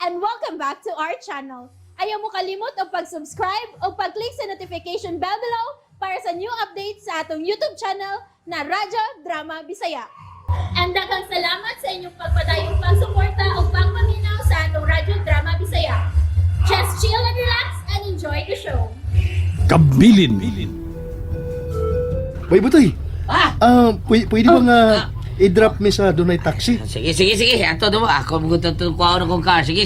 and welcome back to our channel. Ayaw mo kalimot o pag-subscribe o pag-click sa notification bell below para sa new updates sa atong YouTube channel na Radyo Drama Bisaya. And daghang salamat sa inyong pagpadayong pagsuporta o pagpaminaw sa atong Radyo Drama Bisaya. Just chill and relax and enjoy the show. Kabilin. Bay Butoy, Ah! pwede ba nga i-drop me sa dunay taxi? Sige. Ato mo. Ako magtutuwa ko na kong car. Sige.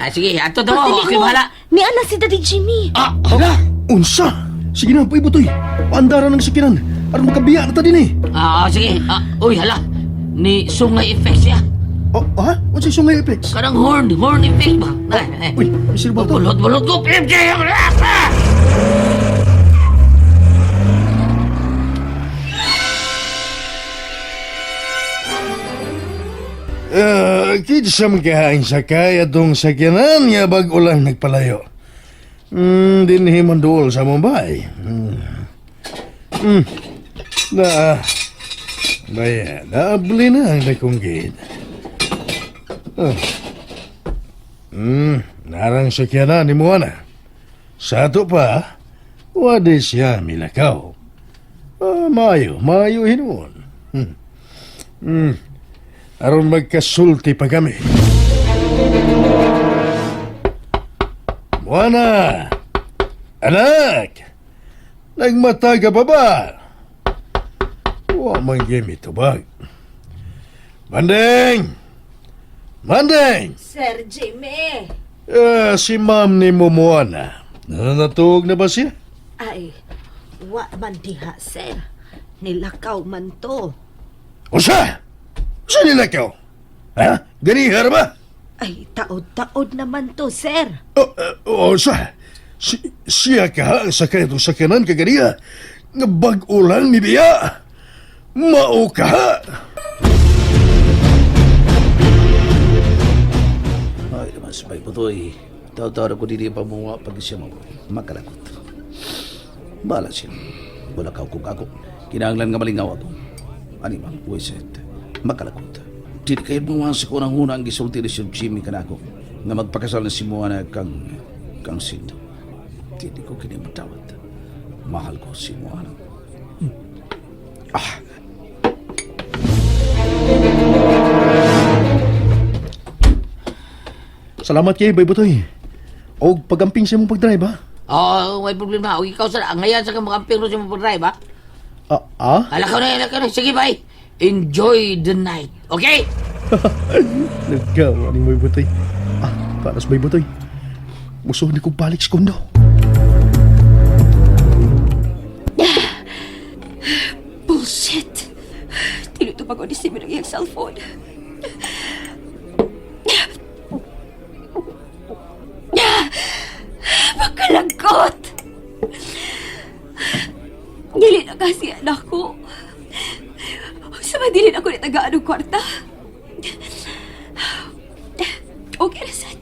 Sige, ato mo. Okay, bahala. Ni ana si Daddy Jimmy. Hala! Unsa? Sige na, Bay Butoy. Paandara ng sakinan. Aron makabiya na ta din eh. Sige. Uy, hala. Ni sungay effects ya. Oh, ha? Unsa yung sungay effects? Karang horn effect ba? Uy, Mr. Bato. Bulot ko. PMJ! Kinsa magkahain sakay atong sakyanan nga bag ulang nagpalayo. Dinhi man duol sa Mumbai. Naabli na ang nakunggit. Narang sakyanan ni Moana. Sa ato pa, wadi siya milakaw. Mayo hinuon. Aron magkasulti pa kami. Moana! Anak! Nagmata ka pa ba? Huwag man game itubag. Mandeng! Sir Jimmy. Si ma'am ni Moana. Natug na ba siya? Ay, wa man diha, sir. Nilakaw man to. O siya? Saan nila kayo? Ha? Ganihar ba? Ay, taod-taod naman to, sir. O siya? Siya ka sa kayo sakyanan kaganiya nga bag-o lang ni Biya. Mao ka. Ay, mas bay Butoy. Taw-taw ko dili pa mo pag siya mo. Makalakot. Bala siya. Wala ka kung ako. Kinahanglan nga malingaw ako. Ani man, Wiset. Makalakot. Dili kayo bumansi ko ng unang gisulti ni Sir Jimmy kanako nga magpakasal na si Moana kang Sid. Dili ko kinimatawad. Mahal ko si Moana. Salamat kay Bay Butoy. O pagamping siya mong pag-drive ha? May problema. O ikaw sa ngayon sa kamakamping ro sa mo drive ba? Hala ka na. Sige, bye. Enjoy the night. Okay? Nagkawa ni Bay Butoy. Para sa Bay Butoy. Musuh ni kong balik sa kondo. Bullshit. Tinutupag ko ni Simi ng iyang cellphone. Bakalagot! Dili na kasi anak ko. Sa madili na ako nitagaan ng kwarta. Okay na, Sat.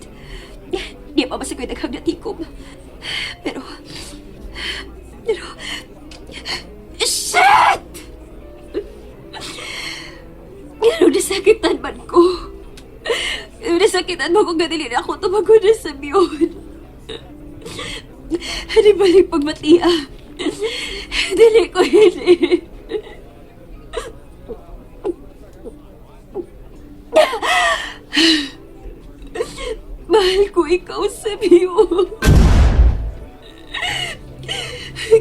Di pa masag ko yung naghagdatikom. Pero... Shit! Pero nasakitan man ko. Nasakitan mo kung ganili na ako tumago na sa miyon. Di balik pagmatia. Dili ko hili. Mahal ko ikaw sa miyon.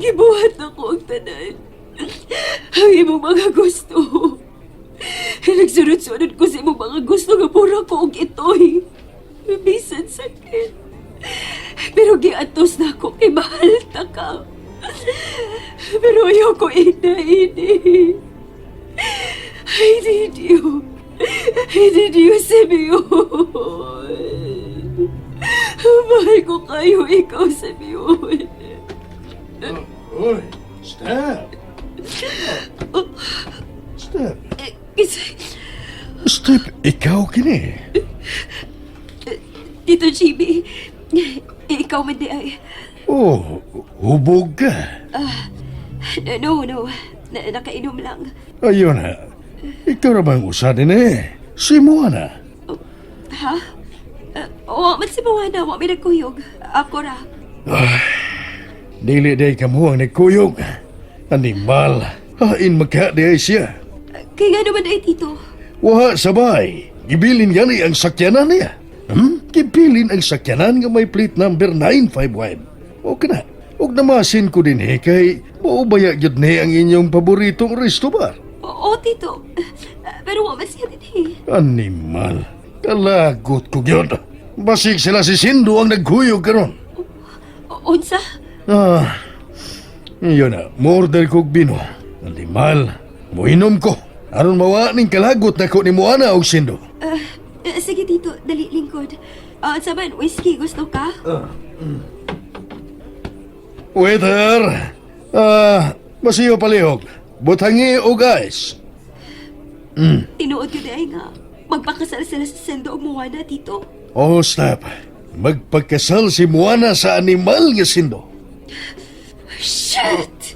Gibuhat ako ang tanan. Ang imong mga gusto. Nagsunod-sunod ko sa imong mga gusto nga pura ko og itoy. Bisan sakit. Pero giatos na ako kay mahal ta ka. Pero ayaw ko ini. I need you. Simeon. Mahal ko kayo, ikaw, Simeon. Oy, stop. Stop. Stop, ikaw kini. Tito Jimmy, ikaw man di ay... Oh, hubog ka. No. Nakainom lang. Ayun na. Ikaw na bang usa din eh? Si Moana. Ha? Wa man si Moana, wa may nagkuyog. Ako ra. Dili day ka mo ang nagkuyog. Animal. Hain magka day siya. Kaya nga naman ay tito. Waha sabay. Gibilin gani ang sakyanan niya. Gibilin ang sakyanan nga may plate number 951. O kana. Og namasin ko din kay maubaya gyud ni ang inyong paboritong resto bar. Oo, tito. Pero wa man siya din Animal. Kalagot ko gyud. Basig sila si Sindo ang nagkuyog karon. Unsa? Yun na, murder kog bino. Animal, muinom ko. Aron mawa ning kalagot na ko ni Moana og Sindo. Sige, tito. Dali, lingkod. Saban, whiskey. Gusto ka? Waiter! Masiyo palihog. Butangi o guys. Tinuod ko dahil nga. Magpakasal sila sa Sendo o Moana, tito. Oh, stop. Magpagkasal si Moana sa animal nga Sindo. Shit!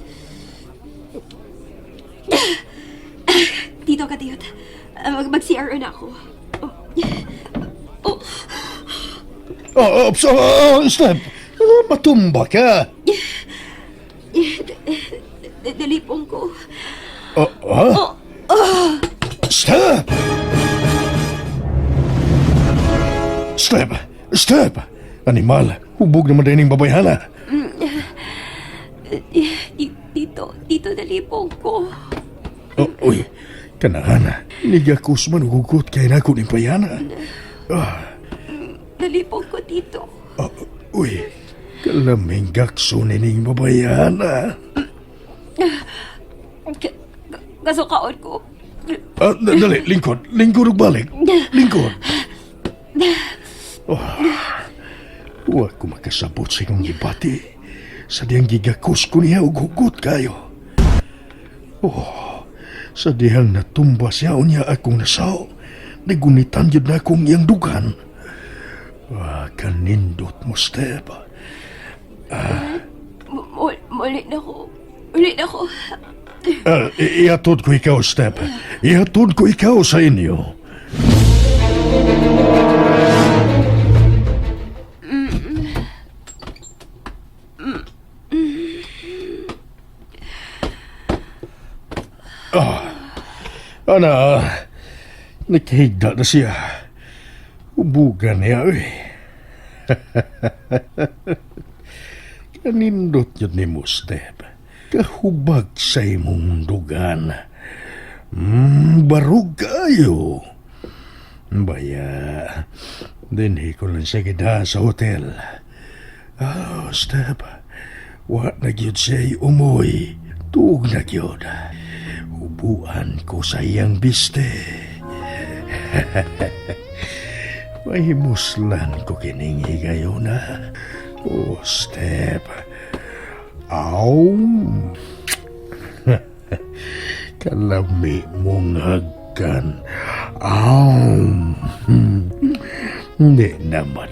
Tito ka, tiyot. Mag-CR na ako. Stop. Matumba ka. Dalipong ko. Stop! Stop! Animal, hubog naman din yung babayhana. Tito, dalipong ko. Uy, kanahan. Nigakus man hugot kay na ko ni bayana. Dalipong ko, tito. Uy, kalaming gakso ning babayana. Kasukaon ko. Dali, lingkod. Lingkod ug balik. Lingkod. Huwag ko makasabot sa inyong gibati. Sa diyang gigakus ko niya ug hugot kayo. Sa diyang natumba siya niya akong nasaw. Nagunitan yun na akong iyang dugan. Kanindot mo, Step. Ulit na ko. Ulit na ko. Ihatod ko ikaw, Step. Ihatod ko ikaw sa inyo. Nakahigda na siya. Ubugan niya, Kanindot yun ni mo, Step. Kahubag sa imong dugan. Barug kayo. Baya, dinhi ko lang siya gida sa hotel. Step, wat na gyud siya'y umoy. Tuog na gyud. Ubuan ko sa iyang biste. Mahimuslan ko kining higayo na. Step. Aw. Kalami mong hagkan. Aw. Hindi naman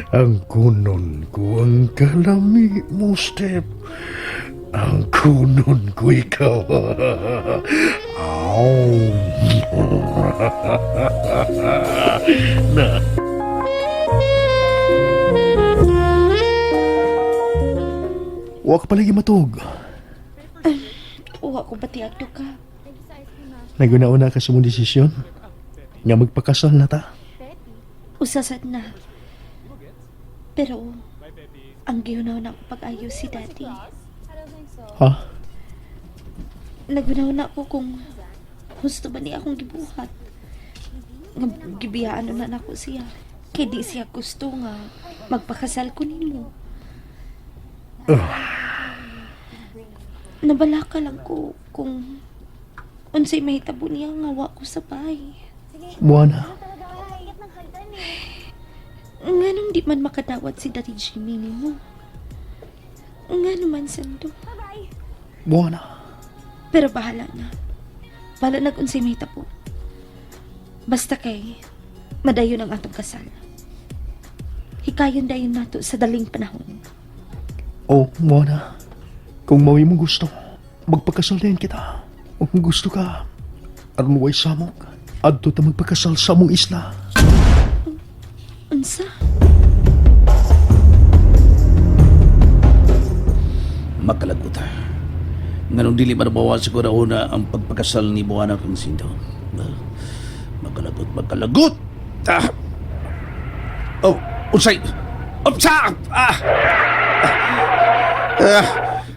ang kunon ko ang kalami mo, Step. Ang kunon ko ikaw. Aw. Na. Wa ka palagi matug. Uwa ko pati agdo ka. Naguna-una ka sa mong desisyon? Nga magpakasal na ta? Usasad na. Pero, ang giunaw na ako pag-ayos si Daddy. Ha? Nagunaw na ako kung gusto ba niya akong gibuhat. Nga gibiyaan na ako siya. Kaya di siya gusto nga magpakasal ko nimo. Nabalaka lang ko kung unsay mahitabo niya nga wa ko sa bahay. Buwana. Nganong di man makadawat si Daddy Jimmy nimo? Nga naman, Sando. Buwana. Pero bahala na. Bahala na kung si mahitabo. Basta kay madayon ang atong kasal. Hikayon dayon nato sa daling panahon. Buwana. Kung mawi mo gusto, magpakasal din kita. Kung gusto ka, aron mo ay samok, adto ta magpakasal sa mong isla. Unsa? Makalagot. Nganong dili manabawa siguro una ang pagpakasal ni Buana kang Sinto. Makalagot. Ah. Oh, unsay. Upsa!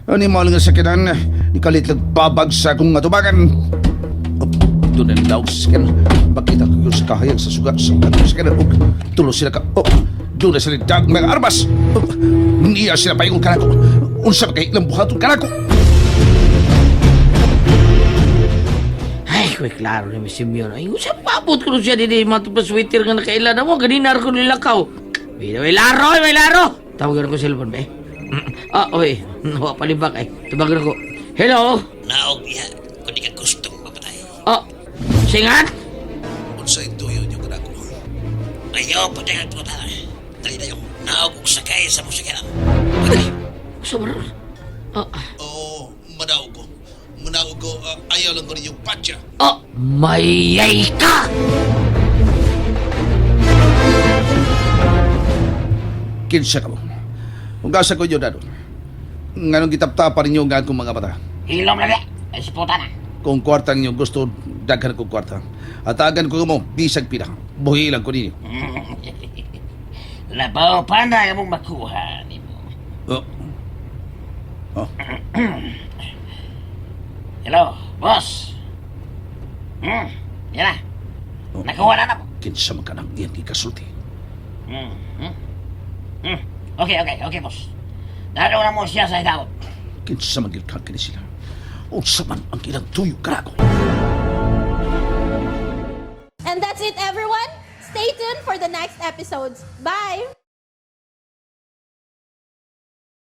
Ano mo lang sa kinan? Ikalit babag sa akong atubagan. Doon ang daw sa kinan. Pakita ko yung sa kahayag sa sugat sa katong sa kinan. Tulo sila ka. Doon na sila dag mga armas. Niya sila pa yung kanako. Unsa kay ilang buhaton kanako. Ay, kuy klaro ni Simeon. Ay, usap papot ko siya dili matupaswitir nga nakailan na mo. Ganina ko nilakaw. May laro! Tawagan ko sa cellphone, be. Oy. Nawa palibak, ay. Tawagan ko. Hello? Naog niya kung di ka gustong mamatay. Singat? Unsa ito yun yung kanako. Ayaw pa tayo at matala. Dali na yung naog kong sakay sa musikalan. Patay. Sobrang. Oo, manaw ko. Ayaw lang ko rin yung patya. Mayay ka! Kinsa ka mo. Kung gasa ko yun, Dado. Nganong kitaptapa rin yung gaan kong mga mata. Hilom lagi. Ay si puta na. Kung kwarta ninyo gusto, daghan kong kwarta. At agan ko mo, bisag pila. Buhi lang ko ninyo. Labaw pa na mong makuha ni mo. Hello, boss. Yan na. Nakuha na mo. Kinsa man ka nang iyan kikasulti. Okay, boss. Dalaw na mo siya sa hidawot. Kinsa man gilkang kini sila. Unsa man ang ilang tuyo karako. And that's it, everyone. Stay tuned for the next episodes. Bye!